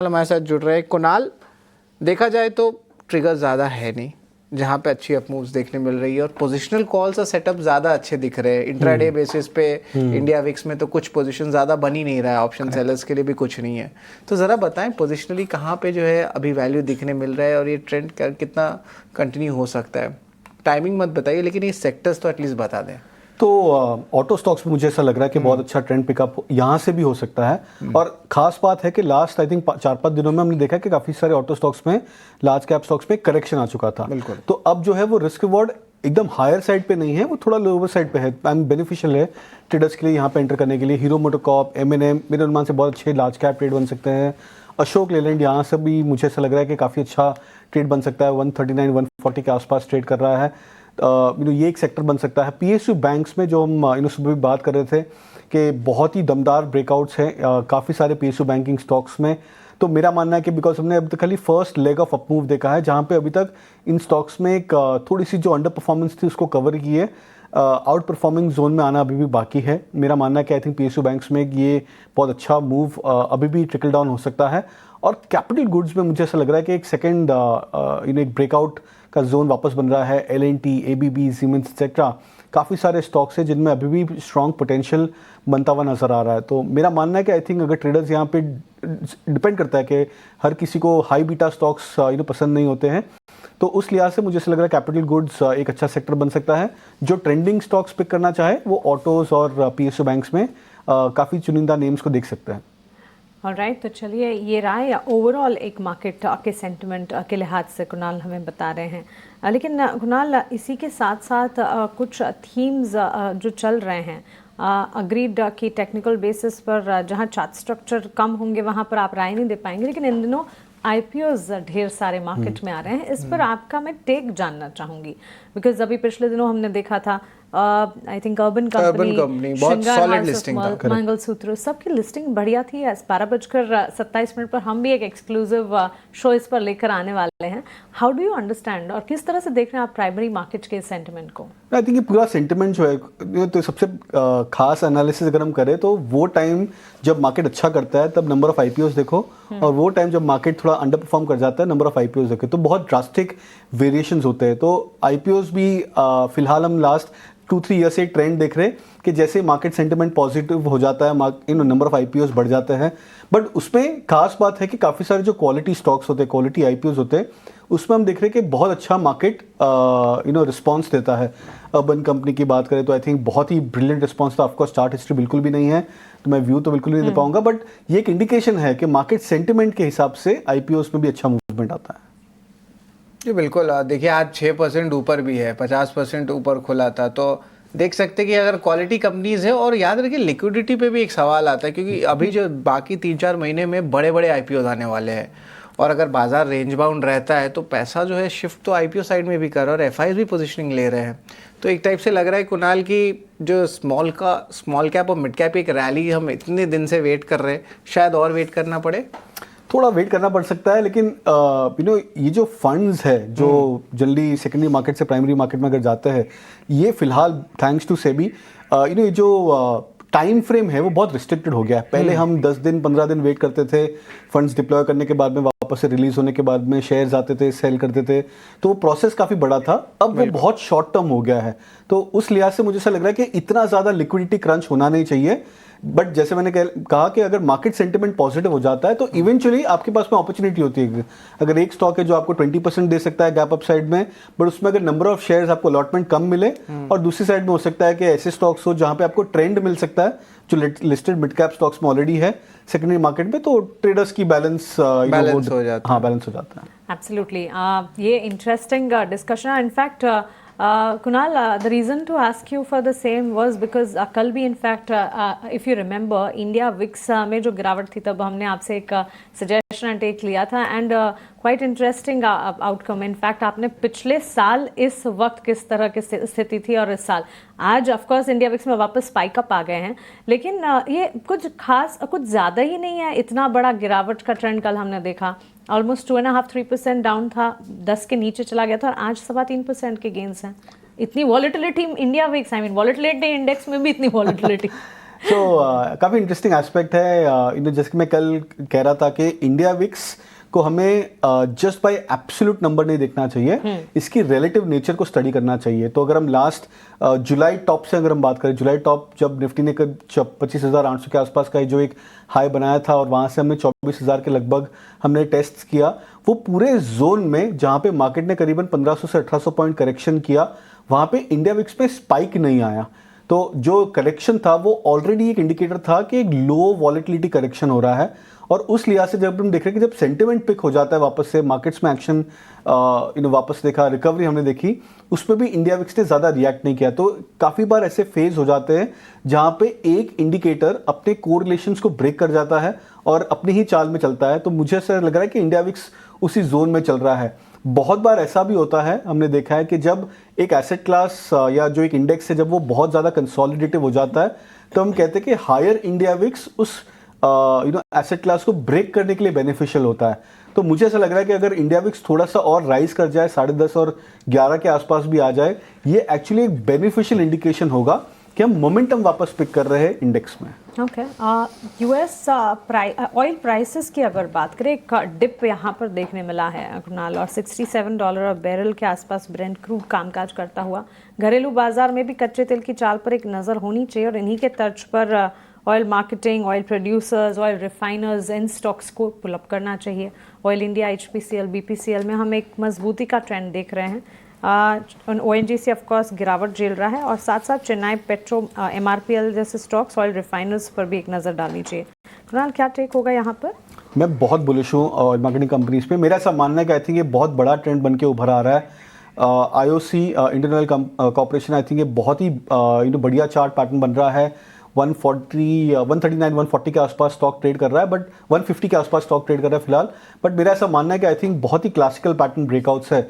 हमारे साथ जुड़ रहे हैं कुणाल। देखा जाए तो ट्रिगर ज़्यादा है नहीं जहाँ पे अच्छी अप मूव्स देखने मिल रही है और पोजिशनल कॉल्स और सेटअप ज़्यादा अच्छे दिख रहे हैं। इंट्राडे बेसिस पे इंडिया विक्स में तो कुछ पोजीशन ज़्यादा बन ही नहीं रहा है, ऑप्शन सेलर्स के लिए भी कुछ नहीं है। तो ज़रा बताएं पोजिशनली कहाँ पे जो है अभी वैल्यू दिखने मिल रहा है और ये ट्रेंड कितना कंटिन्यू हो सकता है। टाइमिंग मत बताइए लेकिन ये सेक्टर्स तो एटलीस्ट बता दें। तो ऑटो स्टॉक्स में मुझे ऐसा लग रहा है कि बहुत अच्छा ट्रेंड पिकअप यहाँ से भी हो सकता है। और खास बात है कि लास्ट आई थिंक 4-5 दिनों में हमने देखा कि काफ़ी सारे ऑटो स्टॉक्स में, लार्ज कैप स्टॉक्स में करेक्शन आ चुका था। तो अब जो है वो रिस्क रिवॉर्ड एकदम हायर साइड पे नहीं है, वो थोड़ा लोअर साइड पे है। एंड बेनिफिशियल है ट्रेडर्स के लिए यहाँ पे एंटर करने के लिए। हीरो मोटोकॉर्प, M&M मेरे अनुमान से बहुत अच्छे लार्ज कैप ट्रेड बन सकते हैं। अशोक लेलैंड यहाँ से भी मुझे ऐसा लग रहा है कि काफ़ी अच्छा ट्रेड बन सकता है। 139-140 के आसपास ट्रेड कर रहा है। ये एक सेक्टर बन सकता है। PSU बैंक्स में जो हम सुबह भी बात कर रहे थे कि बहुत ही दमदार ब्रेकआउट्स हैं काफ़ी सारे PSU बैंकिंग स्टॉक्स में। तो मेरा मानना है कि बिकॉज हमने अभी तक खाली फर्स्ट लेग ऑफ अपमूव देखा है, जहाँ पे अभी तक इन स्टॉक्स में एक थोड़ी सी जो अंडर परफॉर्मेंस थी उसको कवर की है। आउट परफॉर्मिंग जोन में आना अभी भी बाकी है। मेरा मानना है कि आई थिंक PSU बैंक्स में ये बहुत अच्छा मूव अभी भी ट्रिकल डाउन हो सकता है। और कैपिटल गुड्स में मुझे ऐसा लग रहा है कि एक सेकेंड एक ब्रेकआउट का जोन वापस बन रहा है। L&T, ABB, सीमेंस एक्सेट्रा काफ़ी सारे स्टॉक्स हैं जिनमें अभी भी स्ट्रॉन्ग पोटेंशियल बनता हुआ नज़र आ रहा है। तो मेरा मानना है कि आई थिंक अगर ट्रेडर्स यहाँ पे डिपेंड करता है कि हर किसी को हाई बीटा स्टॉक्स पसंद नहीं होते हैं, तो उस लिहाज से मुझे ऐसा लग रहा है कैपिटल गुड्स एक अच्छा सेक्टर बन सकता है। जो ट्रेंडिंग स्टॉक्स पिक करना चाहे वो ऑटोज़ और PSU बैंक्स में काफ़ी चुनिंदा नेम्स को देख सकते हैं। ऑलराइट, तो चलिए ये राय ओवरऑल एक मार्केट के सेंटिमेंट के लिहाज से कुणाल हमें बता रहे हैं। लेकिन कुणाल, इसी के साथ साथ कुछ थीम्स जो चल रहे हैं, अग्रीड की टेक्निकल बेसिस पर जहां चार्ट स्ट्रक्चर कम होंगे वहां पर आप राय नहीं दे पाएंगे, लेकिन इन दिनों IPOs ढेर सारे मार्केट में आ रहे हैं। इस पर आपका मैं टेक जानना चाहूंगी, बिकॉज अभी पिछले दिनों हमने देखा था आई थिंक अर्बन कंपनी बहुत सॉलिड लिस्टिंग था, मंगलसूत्र सबकी लिस्टिंग बढ़िया थी। 12:27 पर हम भी एक एक्सक्लूसिव शो इस पर लेकर आने वाले हैं। हाउ डू यू अंडरस्टैंड और किस तरह से देख रहे हैं आप प्राइमरी मार्केट के सेंटिमेंट को? आई थिंक ये पूरा सेंटिमेंट जो है, तो सबसे खास एनालिसिस अगर हम करें तो वो टाइम जब मार्केट अच्छा करता है तब नंबर ऑफ IPOs देखो, और वो टाइम जब मार्केट थोड़ा अंडर परफॉर्म कर जाता है नंबर ऑफ IPOs देखो, तो बहुत ड्रास्टिक वेरिएशंस होते हैं। तो IPOs भी फिलहाल हम लास्ट 2-3 ईयर से एक ट्रेंड देख रहे हैं कि जैसे मार्केट सेंटिमेंट पॉजिटिव हो जाता है नंबर ऑफ IPOs बढ़ जाते हैं। बट उसमें खास बात है कि काफ़ी सारे जो क्वालिटी स्टॉक्स होते हैं, क्वालिटी IPOs होते हैं, उसमें हम देख रहे हैं कि बहुत अच्छा मार्केट रिस्पॉन्स देता है। अर्बन कंपनी की बात करें तो आई थिंक बहुत ही ब्रिलियंट रिस्पॉन्स था। ऑफकोर्स चार्ट हिस्ट्री बिल्कुल भी नहीं है तो मैं व्यू तो बिल्कुल नहीं दे पाऊंगा, बट ये एक इंडिकेशन है कि मार्केट सेंटिमेंट के हिसाब से IPOs में भी अच्छा मूवमेंट आता है। जी बिल्कुल। देखिए आज 6% ऊपर भी है, 50% ऊपर खुला था, तो देख सकते हैं कि अगर क्वालिटी कंपनीज है। और याद रखिए लिक्विडिटी पे भी एक सवाल आता है, क्योंकि अभी जो बाकी 3-4 महीने में बड़े बड़े IPOs आने वाले हैं, और अगर बाजार रेंज बाउंड रहता है तो पैसा जो है शिफ्ट तो IPO साइड में भी कर रहा है और FIs भी पोजीशनिंग ले रहे हैं। तो एक टाइप से लग रहा है कुणाल की जो स्मॉल कैप और मिड कैप एक रैली हम इतने दिन से वेट कर रहे हैं, शायद और वेट करना पड़े, थोड़ा वेट करना पड़ सकता है। लेकिन ये जो फंड्स है जो जल्दी सेकेंडरी मार्केट से प्राइमरी मार्केट में अगर जाते हैं, ये फिलहाल थैंक्स टू सेबी ये जो टाइम फ्रेम है वो बहुत रिस्ट्रिक्टेड हो गया है। पहले हम 10 दिन 15 दिन वेट करते थे फंड्स डिप्लॉय करने के बाद में, वापस से रिलीज होने के बाद में शेयर्स आते थे, सेल करते थे, तो वो प्रोसेस काफ़ी बड़ा था। अब वो बहुत शॉर्ट टर्म हो गया है। तो उस लिहाज से मुझे ऐसा लग रहा है कि इतना ज़्यादा लिक्विडिटी क्रंच होना नहीं चाहिए। बट जैसे मैंने कहा कि अगर मार्केट सेंटिमेंट पॉजिटिव हो जाता है तो इवेंचुअली आपके पास में अपॉर्चुनिटी होती है। अगर एक स्टॉक है जो आपको 20% दे सकता है गैप अप साइड में, बट उसमें अगर नंबर ऑफ शेयर्स आपको अलॉटमेंट कम मिले, और दूसरी साइड में हो सकता है कि ऐसे स्टॉक्स हो जहां पे आपको ट्रेंड मिल सकता है जो लिस्टेड मिड कैप स्टॉक्स में ऑलरेडी है सेकेंडरी मार्केट में, तो ट्रेडर्स की बैलेंस हो जाता है। बैलेंस हो जाता है। एब्सोल्युटली, ये interesting discussion. In fact Kunal, the reason to ask you for the same was because कल भी in fact if you remember India VIX में जो गिरावट थी तब हमने आपसे एक सजेशन एंड टेक लिया था, and quite interesting outcome. In fact आपने पिछले साल इस वक्त किस तरह की स्थिति थी और इस साल आज ऑफकोर्स इंडिया विक्स में वापस स्पाइक अप आ गए हैं, लेकिन ये कुछ खास कुछ ज़्यादा ही नहीं है। इतना बड़ा गिरावट का ट्रेंड कल हमने देखा, ऑलमोस्ट 2.5-3% डाउन था, 10 के नीचे चला गया था, और आज 3% के गेंस हैं। इतनी volatility India VIX, I mean volatility index में भी इतनी वॉलेटिलिटी। काफ़ी इंटरेस्टिंग एस्पेक्ट है। जैसे कि मैं कल कह रहा था कि इंडिया विक्स को हमें जस्ट बाय एब्सोल्यूट नंबर नहीं देखना चाहिए, इसकी रिलेटिव नेचर को स्टडी करना चाहिए। तो अगर हम लास्ट जुलाई टॉप से अगर हम बात करें, जुलाई टॉप जब निफ्टी ने 25,800 के आसपास का जो एक हाई बनाया था और वहाँ से हमने 24,000 के लगभग हमने टेस्ट किया, वो पूरे जोन में जहाँ पे मार्केट ने करीबन 1500 से 1800 पॉइंट करेक्शन किया, वहाँ पे इंडिया विक्स में स्पाइक नहीं आया। तो जो करेक्शन था वो ऑलरेडी एक इंडिकेटर था कि एक लो वॉलेटिलिटी करेक्शन हो रहा है। और उस लिहाज से जब हम देख रहे हैं कि जब सेंटिमेंट पिक हो जाता है वापस से, मार्केट्स में एक्शन वापस देखा, रिकवरी हमने देखी, उसमें भी इंडिया विक्स ने ज़्यादा रिएक्ट नहीं किया। तो काफ़ी बार ऐसे फेज हो जाते हैं जहाँ पे एक इंडिकेटर अपने कोरिलेशंस को ब्रेक कर जाता है और अपनी ही चाल में चलता है। तो मुझे ऐसा लग रहा है कि इंडिया विक्स उसी जोन में चल रहा है। बहुत बार ऐसा भी होता है, हमने देखा है कि जब एक एसेट क्लास या जो एक इंडेक्स है जब वो बहुत ज़्यादा कंसोलिडेटिव हो जाता है, तो हम कहते हैं कि हायर इंडिया विक्स उस एसेट क्लास को ब्रेक करने के लिए बेनिफिशियल होता है। तो मुझे ऐसा लग रहा है कि अगर इंडिया विक्स थोड़ा सा और राइज कर जाए, 10.5 और 11 के आसपास भी आ जाए, ये एक्चुअली एक बेनिफिशियल इंडिकेशन होगा कि हम मोमेंटम वापस पिक कर रहे हैं इंडेक्स में। ओके, यूएस ऑयल प्राइसेस की अगर बात करें, एक डिप यहाँ पर देखने मिला है कुणाल, और $67 बैरल के आसपास ब्रेंट क्रूड कामकाज करता हुआ। घरेलू बाजार में भी कच्चे तेल की चाल पर एक नज़र होनी चाहिए और इन्हीं के तर्ज पर oil marketing, oil producers, oil refiners, इन स्टॉक्स को पुल अप करना चाहिए। ऑयल इंडिया, HPCL, BPCL में हम एक मजबूती का ट्रेंड देख रहे हैं। ONGC ऑफ कोर्स गिरावट झेल रहा है और साथ साथ चेन्नई पेट्रो, MRPL जैसे स्टॉक्स, ऑयल रिफाइनर्स पर भी एक नज़र डालनी चाहिए। कुणाल, क्या टेक होगा यहाँ पर? मैं बहुत बुलिश हूँ ऑयल मार्केटिंग कंपनीज पे। मेरा ऐसा मानना है कि आई थिंक ये बहुत बड़ा ट्रेंड बन के उभर आ रहा है। IOC Indian oil corporation, I think ये बहुत ही बढ़िया चार्ट पैटर्न बन रहा है। 139, 140 के आसपास स्टॉक ट्रेड कर रहा है, बट 150 के आसपास स्टॉक ट्रेड कर रहा है फिलहाल। बट मेरा ऐसा मानना है कि आई थिंक बहुत ही क्लासिकल पैटर्न ब्रेकआउट्स है।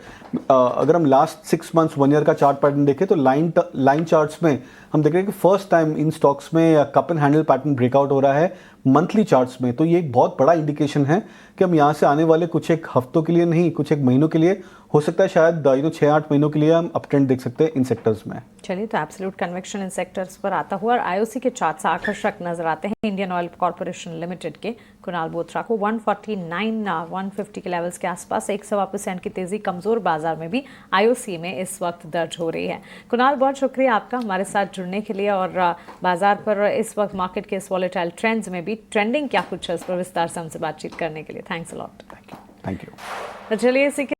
अगर हम लास्ट 6 मंथ्स 1 ईयर का चार्ट पैटर्न देखें तो लाइन चार्ट्स में हम देख रहे हैं कि फर्स्ट टाइम इन स्टॉक्स में cup and handle pattern breakout हो रहा है मंथली चार्ट्स में। तो ये एक बहुत बड़ा इंडिकेशन है कि हम यहाँ से आने वाले कुछ एक हफ्तों के लिए नहीं, कुछ एक महीनों के लिए, हो सकता है शायद 6-8 महीनों के लिए हम अप ट्रेंड देख सकते हैं इन सेक्टर्स में। चलिए, तो एब्सोल्यूट कन्विक्शन इन सेक्टर्स पर आता हुआ और IOC के चार्ट्स आकर्षक नजर आते हैं। इंडियन ऑयल कॉर्पोरेशन लिमिटेड के कुणाल बोथरा को 149-150 के लेवल्स के आसपास 1.25% की तेजी कमजोर बाजार में भी IOC में इस वक्त दर्ज हो रही है। कुणाल, बहुत शुक्रिया आपका हमारे साथ जुड़ने के लिए और बाजार पर इस वक्त मार्केट के इस वॉलेटाइल ट्रेंड्स में भी ट्रेंडिंग क्या कुछ है इस पर विस्तार से हमसे बातचीत करने के लिए। Thanks a lot. Thank you. तो चलिए इसी